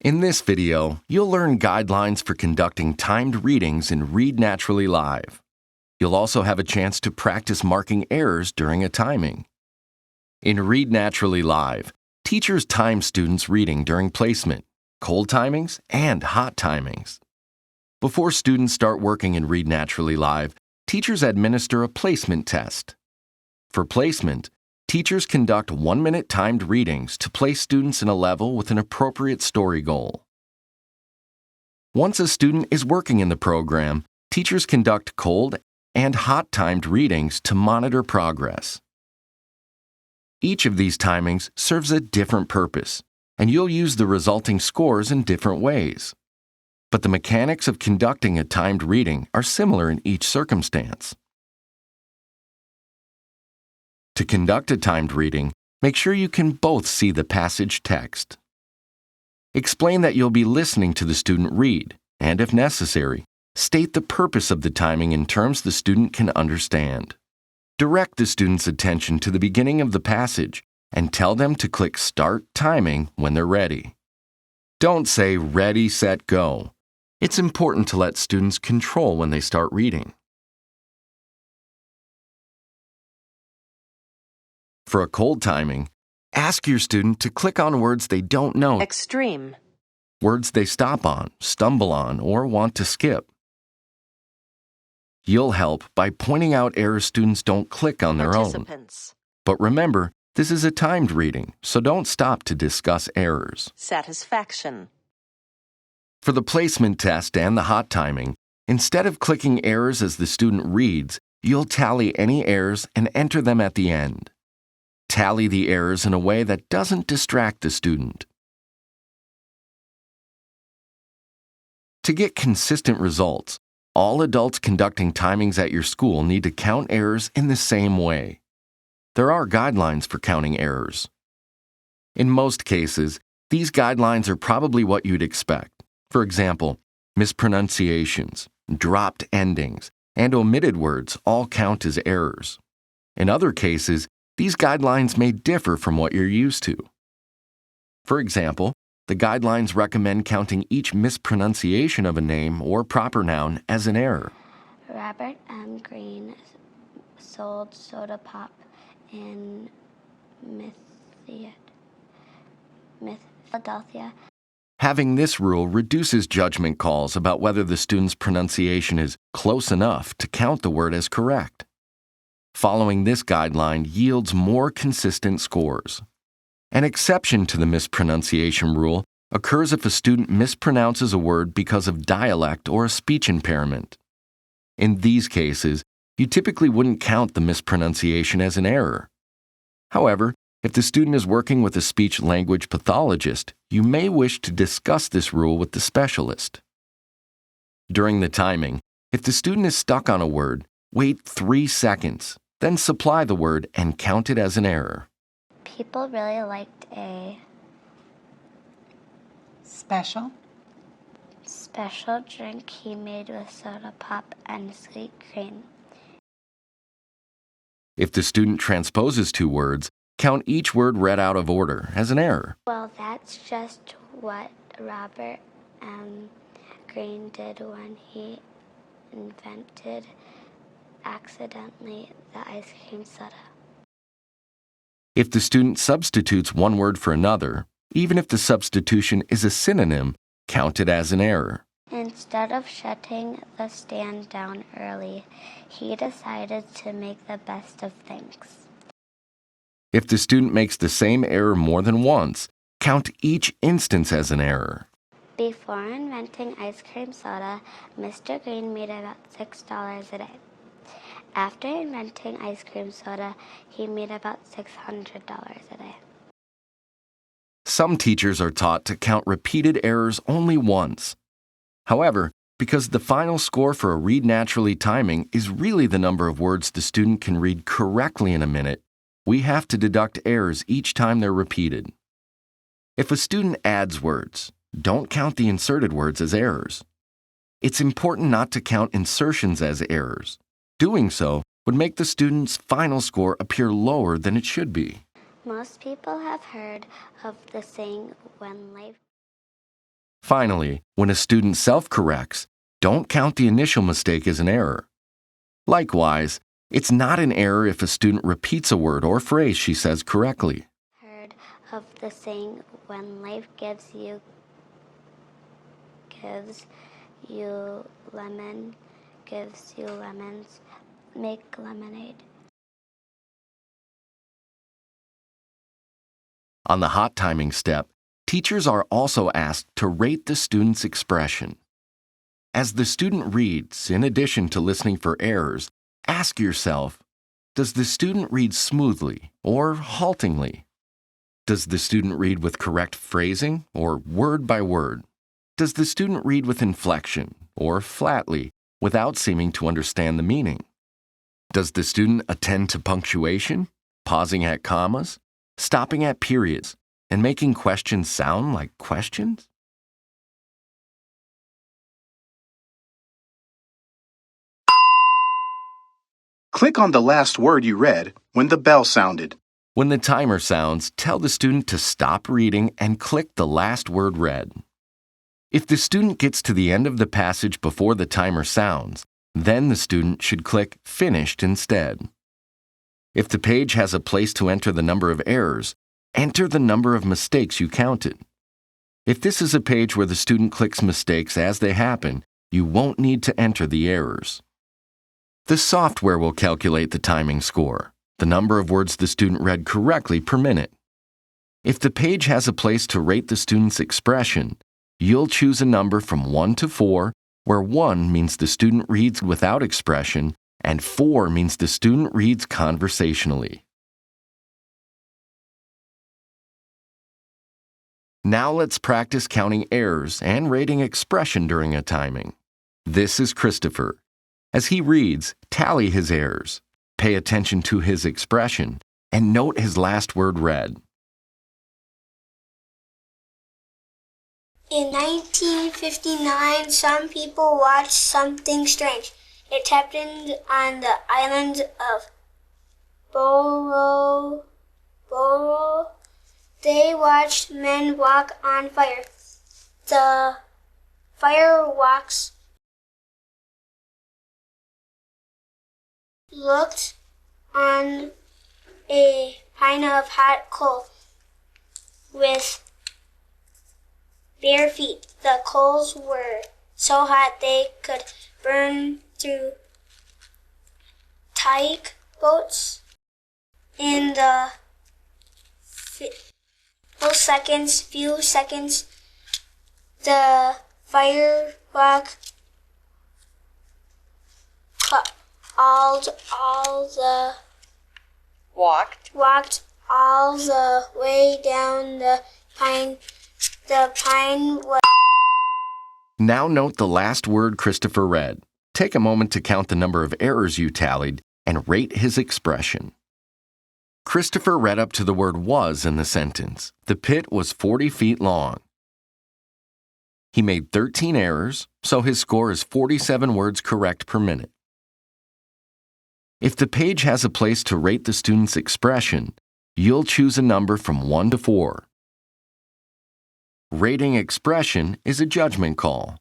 In this video, you'll learn guidelines for conducting timed readings in Read Naturally Live. You'll also have a chance to practice marking errors during a timing. In Read Naturally Live, teachers time students' reading during placement, cold timings, and hot timings. Before students start working in Read Naturally Live, teachers administer a placement test. For placement, teachers conduct 1-minute timed readings to place students in a level with an appropriate story goal. Once a student is working in the program, teachers conduct cold and hot timed readings to monitor progress. Each of these timings serves a different purpose, and you'll use the resulting scores in different ways. But the mechanics of conducting a timed reading are similar in each circumstance. To conduct a timed reading, make sure you can both see the passage text. Explain that you'll be listening to the student read, and if necessary, state the purpose of the timing in terms the student can understand. Direct the student's attention to the beginning of the passage and tell them to click Start Timing when they're ready. Don't say Ready, Set, Go. It's important to let students control when they start reading. For a cold timing, ask your student to click on words they don't know, extreme, words they stop on, stumble on, or want to skip. You'll help by pointing out errors students don't click on their own. But remember, this is a timed reading, so don't stop to discuss errors. Satisfaction. For the placement test and the hot timing, instead of clicking errors as the student reads, you'll tally any errors and enter them at the end. Tally the errors in a way that doesn't distract the student. To get consistent results, all adults conducting timings at your school need to count errors in the same way. There are guidelines for counting errors. In most cases, these guidelines are probably what you'd expect. For example, mispronunciations, dropped endings, and omitted words all count as errors. In other cases, these guidelines may differ from what you're used to. For example, the guidelines recommend counting each mispronunciation of a name or proper noun as an error. Robert M. Green sold soda pop in Philadelphia. Having this rule reduces judgment calls about whether the student's pronunciation is close enough to count the word as correct. Following this guideline yields more consistent scores. An exception to the mispronunciation rule occurs if a student mispronounces a word because of dialect or a speech impairment. In these cases, you typically wouldn't count the mispronunciation as an error. However, if the student is working with a speech-language pathologist, you may wish to discuss this rule with the specialist. During the timing, if the student is stuck on a word, wait 3 seconds, then supply the word and count it as an error. People really liked a special drink he made with soda pop and sweet cream. If the student transposes 2 words, count each word read out of order as an error. Well, that's just what Robert M. Green did when he invented accidentally the ice cream soda. If the student substitutes one word for another, even if the substitution is a synonym, count it as an error. Instead of shutting the stand down early, he decided to make the best of things. If the student makes the same error more than once, count each instance as an error. Before inventing ice cream soda, Mr. Green made about $6 a day. After inventing ice cream soda, he made about $600 a day. Some teachers are taught to count repeated errors only once. However, because the final score for a Read Naturally timing is really the number of words the student can read correctly in a minute, we have to deduct errors each time they're repeated. If a student adds words, don't count the inserted words as errors. It's important not to count insertions as errors. Doing so would make the student's final score appear lower than it should be. Most people have heard of the saying, when life Finally, when a student self-corrects, don't count the initial mistake as an error. Likewise, it's not an error if a student repeats a word or phrase she says correctly. Heard of the saying, when life gives you lemons, make lemonade. On the hot timing step, teachers are also asked to rate the student's expression. As the student reads, in addition to listening for errors, ask yourself, does the student read smoothly or haltingly? Does the student read with correct phrasing or word by word? Does the student read with inflection or flatly without seeming to understand the meaning? Does the student attend to punctuation, pausing at commas, stopping at periods, and making questions sound like questions? Click on the last word you read when the bell sounded. When the timer sounds, tell the student to stop reading and click the last word read. If the student gets to the end of the passage before the timer sounds, then the student should click Finished instead. If the page has a place to enter the number of errors, enter the number of mistakes you counted. If this is a page where the student clicks mistakes as they happen, you won't need to enter the errors. The software will calculate the timing score, the number of words the student read correctly per minute. If the page has a place to rate the student's expression, you'll choose a number from 1 to 4, where 1 means the student reads without expression and 4 means the student reads conversationally. Now let's practice counting errors and rating expression during a timing. This is Christopher. As he reads, tally his errors, pay attention to his expression, and note his last word read. In 1959, some people watched something strange. It happened on the island of Boro. They watched men walk on fire. The fireworks looked on a pile of hot coal with bare feet. The coals were so hot they could burn through tike boats. In the few seconds, the firework walked all the way down the pine. The pine was... Now note the last word Christopher read. Take a moment to count the number of errors you tallied and rate his expression. Christopher read up to the word was in the sentence. The pit was 40 feet long. He made 13 errors, so his score is 47 words correct per minute. If the page has a place to rate the student's expression, you'll choose a number from 1 to 4. Rating expression is a judgment call.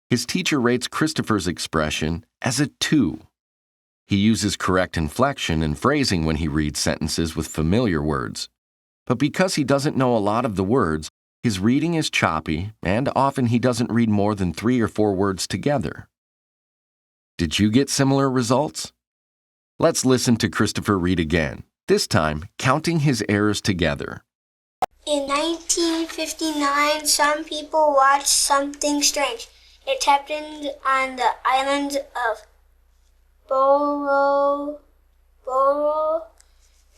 His teacher rates Christopher's expression as a 2. He uses correct inflection and phrasing when he reads sentences with familiar words. But because he doesn't know a lot of the words, his reading is choppy, and often he doesn't read more than 3 or 4 words together. Did you get similar results? Let's listen to Christopher read again, this time counting his errors together. In 1959, some people watched something strange. It happened on the island of Boro.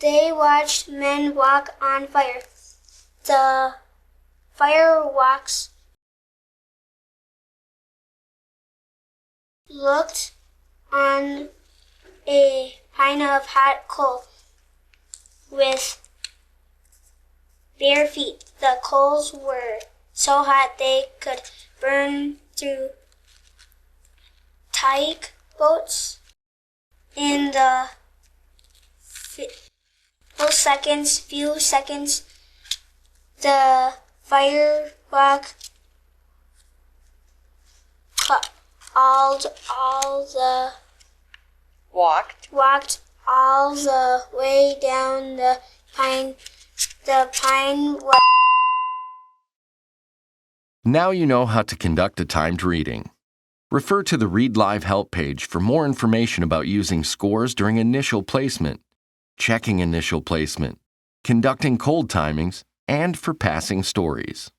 They watched men walk on fire. The fireworks looked on a pile of hot coal with bare feet. The coals were so hot they could burn through tike boats. In the few seconds, the firework Walked. walked all the way down the pine. Now you know how to conduct a timed reading. Refer to the Read Live Help page for more information about using scores during initial placement, checking initial placement, conducting cold timings, and for passing stories.